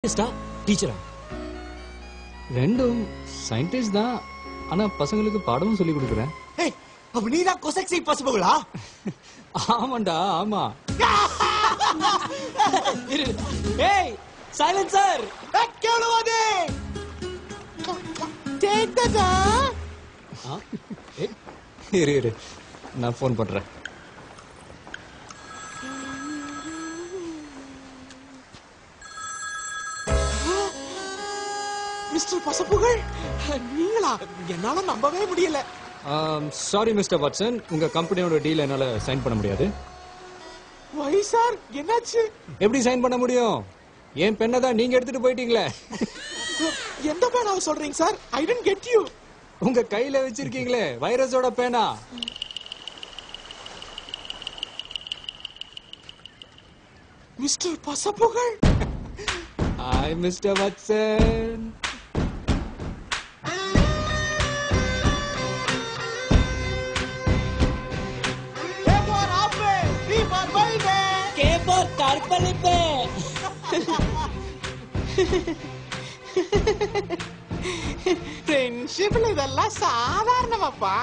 டீச்சரா ரெண்டும் சயின்டிஸ்ட் தான். ஆனா பசங்களுக்கு பாடமும் சொல்லி கொடுக்குறேன். ஏய், அப்ப நீதான் கொசெக்ஸி பாசிபிளா? ஆமாண்டா, ஆமா. ஏய், சைலன்சர். கேளுவாதே. கேட்டதா? இரு நான் ஃபோன் பண்றேன். மிஸ்டர் பசப்புகள், நீங்களா? என்னால நம்பவே முடியல. சாரி மிஸ்டர் வாட்சன், உங்க கம்பெனியோட டீல் என்னால சைன் பண்ண முடியாது. வை சார், என்னாச்சு? எப்படி சைன் பண்ண முடியும்? என் பெண்ணை தான் நீங்க எடுத்துட்டு போயிட்டீங்களே. எந்த பேனாவை சொல்றீங்க sir? I don't get you. உங்க கையில வச்சிருக்கீங்களே வைரஸோட பேனா. மிஸ்டர் பசப்புகள். Hi mister Watson. ஃப்ரெண்ட்ஷிப்ல இதெல்லாம் சாதாரணமாப்பா.